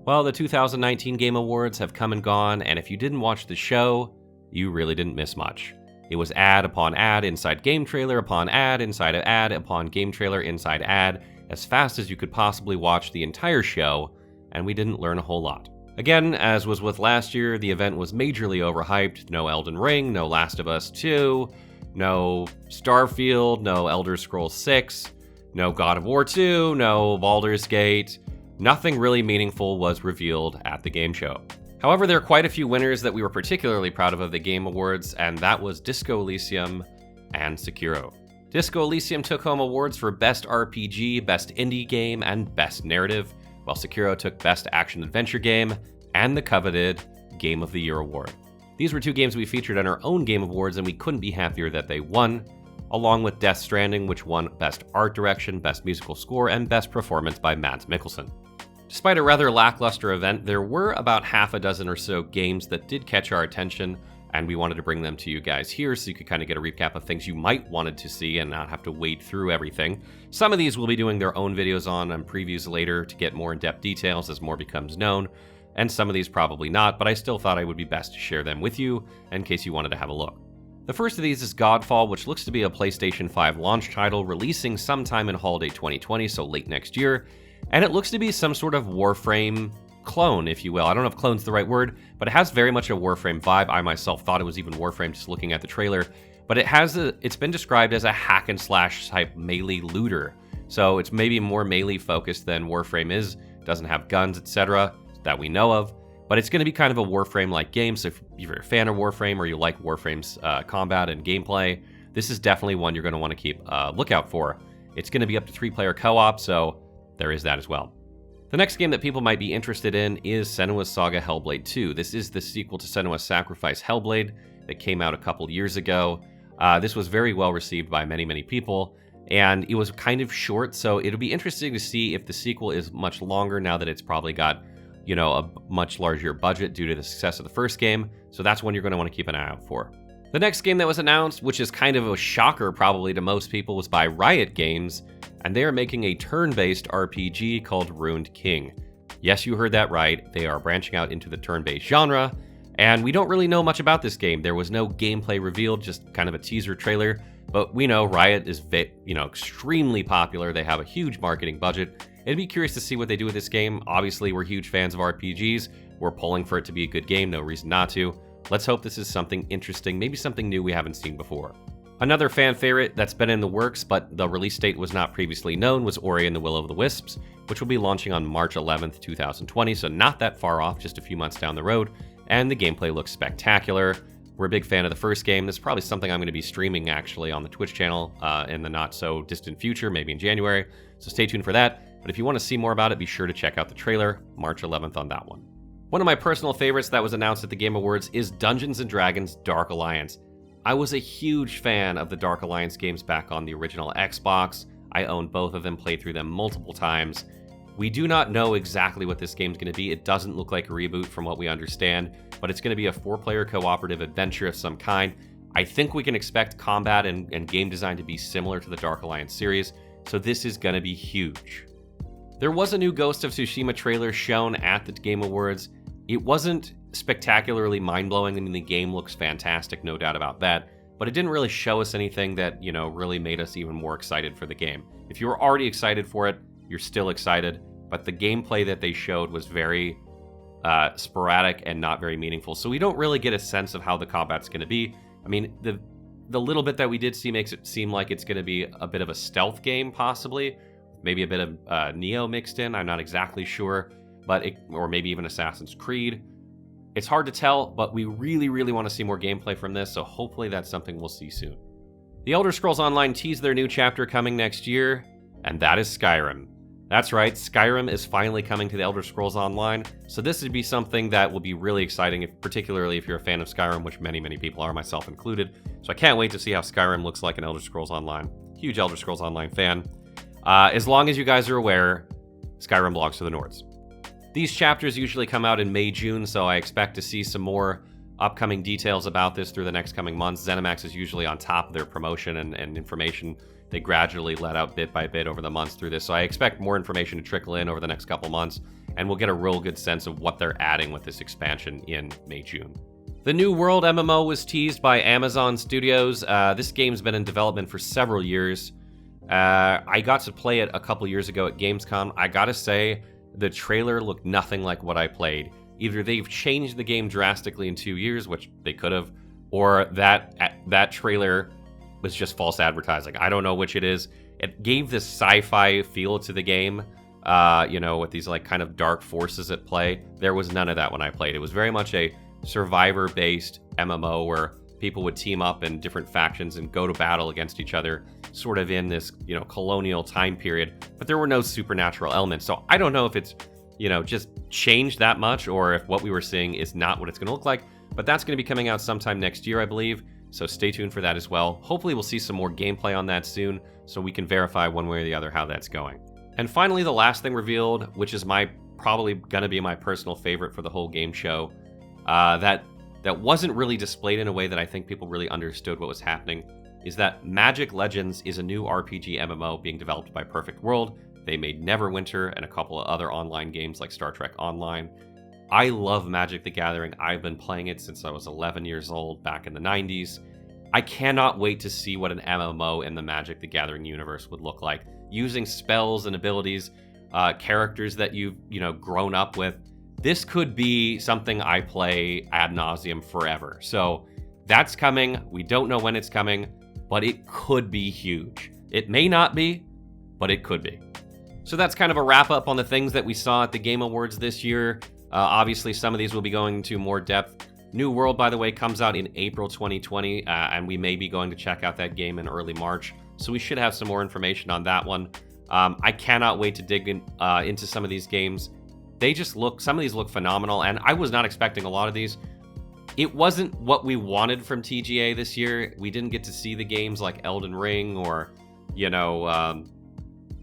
Well, the 2019 Game Awards have come and gone, and if you didn't watch the show, you really didn't miss much. It was ad upon ad inside game trailer upon ad inside ad upon game trailer inside ad, as fast as you could possibly watch the entire show, and we didn't learn a whole lot. Again, as was with last year, the event was majorly overhyped. No Elden Ring, no Last of Us 2, no Starfield, no Elder Scrolls 6, no God of War 2, no Baldur's Gate. Nothing really meaningful was revealed at the game show. However, there are quite a few winners that we were particularly proud of the Game Awards, and that was Disco Elysium and Sekiro. Disco Elysium took home awards for Best RPG, Best Indie Game, and Best Narrative, while Sekiro took Best Action Adventure Game and the coveted Game of the Year award. These were two games we featured on our own Game Awards, and we couldn't be happier that they won, along with Death Stranding, which won Best Art Direction, Best Musical Score, and Best Performance by Mads Mikkelsen. Despite a rather lackluster event, there were about half a dozen or so games that did catch our attention, and we wanted to bring them to you guys here so you could kind of get a recap of things you might wanted to see and not have to wade through everything. Some of these will be doing their own videos on and previews later to get more in-depth details as more becomes known, and some of these probably not, but I still thought it would be best to share them with you in case you wanted to have a look. The first of these is Godfall, which looks to be a PlayStation 5 launch title releasing sometime in holiday 2020, so late next year. And it looks to be some sort of Warframe clone, if you will. I don't know if clone's the right word, but it has very much a Warframe vibe. I myself thought it was even Warframe just looking at the trailer. But it's been described as a hack and slash type melee looter. So it's maybe more melee focused than Warframe is. It doesn't have guns, etc. that we know of. But it's going to be kind of a Warframe-like game. So if you're a fan of Warframe or you like Warframe's combat and gameplay, this is definitely one you're going to want to keep a lookout for. It's going to be up to 3-player co-op, so there is that as well. The next game that people might be interested in is Senua's Saga Hellblade 2. This is the sequel to Senua's Sacrifice Hellblade that came out a couple years ago. This was very well received by many, many people, and it was kind of short, so it'll be interesting to see if the sequel is much longer now that it's probably got, you know, a much larger budget due to the success of the first game, so that's one you're going to want to keep an eye out for. The next game that was announced, which is kind of a shocker probably to most people, was by Riot Games, and they are making a turn-based RPG called Ruined King. Yes, you heard that right. They are branching out into the turn-based genre, and we don't really know much about this game. There was no gameplay revealed, just kind of a teaser trailer, but we know Riot is, extremely popular. They have a huge marketing budget. I'd be curious to see what they do with this game. Obviously, we're huge fans of RPGs. We're pulling for it to be a good game, no reason not to. Let's hope this is something interesting, maybe something new we haven't seen before. Another fan favorite that's been in the works, but the release date was not previously known, was Ori and the Will of the Wisps, which will be launching on March 11th, 2020, so not that far off, just a few months down the road, and the gameplay looks spectacular. We're a big fan of the first game. This is probably something I'm going to be streaming, actually, on the Twitch channel in the not-so-distant future, maybe in January, so stay tuned for that. But if you want to see more about it, be sure to check out the trailer, March 11th on that one. One of my personal favorites that was announced at the Game Awards is Dungeons & Dragons Dark Alliance. I was a huge fan of the Dark Alliance games back on the original Xbox. I owned both of them, played through them multiple times. We do not know exactly what this game's going to be. It doesn't look like a reboot from what we understand, but it's going to be a 4-player cooperative adventure of some kind. I think we can expect combat and game design to be similar to the Dark Alliance series, so this is going to be huge. There was a new Ghost of Tsushima trailer shown at the Game Awards. It wasn't spectacularly mind-blowing. I mean, the game looks fantastic, no doubt about that, but it didn't really show us anything that, really made us even more excited for the game. If you were already excited for it, you're still excited, but the gameplay that they showed was very sporadic and not very meaningful, so we don't really get a sense of how the combat's going to be. I mean, the little bit that we did see makes it seem like it's going to be a bit of a stealth game, possibly, maybe a bit of Neo mixed in, I'm not exactly sure, or maybe even Assassin's Creed. It's hard to tell, but we really, really want to see more gameplay from this, so hopefully that's something we'll see soon. The Elder Scrolls Online teased their new chapter coming next year, and that is Skyrim. That's right, Skyrim is finally coming to the Elder Scrolls Online, so this would be something that will be really exciting, particularly if you're a fan of Skyrim, which many, many people are, myself included. So I can't wait to see how Skyrim looks like in Elder Scrolls Online. Huge Elder Scrolls Online fan. As long as you guys are aware, Skyrim belongs to the Nords. These chapters usually come out in May, June, so I expect to see some more upcoming details about this through the next coming months. ZeniMax is usually on top of their promotion and information. They gradually let out bit by bit over the months through this, so I expect more information to trickle in over the next couple months. and we'll get a real good sense of what they're adding with this expansion in May, June. The New World MMO was teased by Amazon Studios. This game's been in development for several years. I got to play it a couple years ago at Gamescom. I gotta say, the trailer looked nothing like what I played. Either they've changed the game drastically in 2 years, which they could have, or that trailer was just false advertising. I don't know which it is. It gave this sci-fi feel to the game, with these like kind of dark forces at play. There was none of that when I played. It was very much a survivor-based MMO where people would team up in different factions and go to battle against each other, sort of in this, colonial time period. But there were no supernatural elements. So I don't know if it's, just changed that much, or if what we were seeing is not what it's going to look like. But that's going to be coming out sometime next year, I believe. So stay tuned for that as well. Hopefully we'll see some more gameplay on that soon, so we can verify one way or the other how that's going. And finally, the last thing revealed, which is probably going to be my personal favorite for the whole game show, that wasn't really displayed in a way that I think people really understood what was happening, is that Magic Legends is a new RPG MMO being developed by Perfect World. They made Neverwinter and a couple of other online games like Star Trek Online. I love Magic the Gathering. I've been playing it since I was 11 years old, back in the 90s. I cannot wait to see what an MMO in the Magic the Gathering universe would look like, using spells and abilities, characters that you've, grown up with. This could be something I play ad nauseum forever. So that's coming. We don't know when it's coming, but it could be huge. It may not be, but it could be. So that's kind of a wrap up on the things that we saw at the Game Awards this year. Obviously, some of these will be going into more depth. New World, by the way, comes out in April 2020, and we may be going to check out that game in early March. So we should have some more information on that one. I cannot wait to dig into some of these games. Some of these look phenomenal, and I was not expecting a lot of these. It wasn't what we wanted from TGA this year. We didn't get to see the games like Elden Ring or,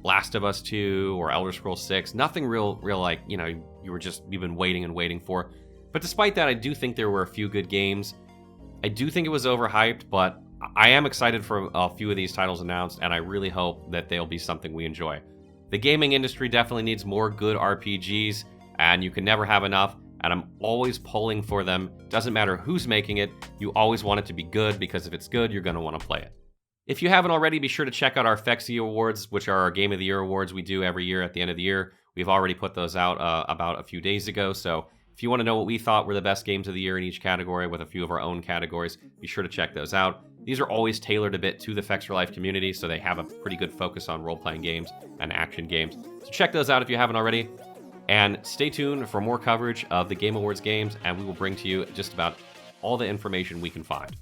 Last of Us 2 or Elder Scrolls 6. Nothing real like, you've been waiting and waiting for. But despite that, I do think there were a few good games. I do think it was overhyped, but I am excited for a few of these titles announced, and I really hope that they'll be something we enjoy. The gaming industry definitely needs more good RPGs, and you can never have enough, and I'm always pulling for them. Doesn't matter who's making it, you always want it to be good, because if it's good, you're going to want to play it. If you haven't already, be sure to check out our Fexi Awards, which are our Game of the Year awards we do every year at the end of the year. We've already put those out about a few days ago, so if you want to know what we thought were the best games of the year in each category with a few of our own categories, be sure to check those out. These are always tailored a bit to the Fextralife community, so they have a pretty good focus on role-playing games and action games. So check those out if you haven't already. And stay tuned for more coverage of the Game Awards games, and we will bring to you just about all the information we can find.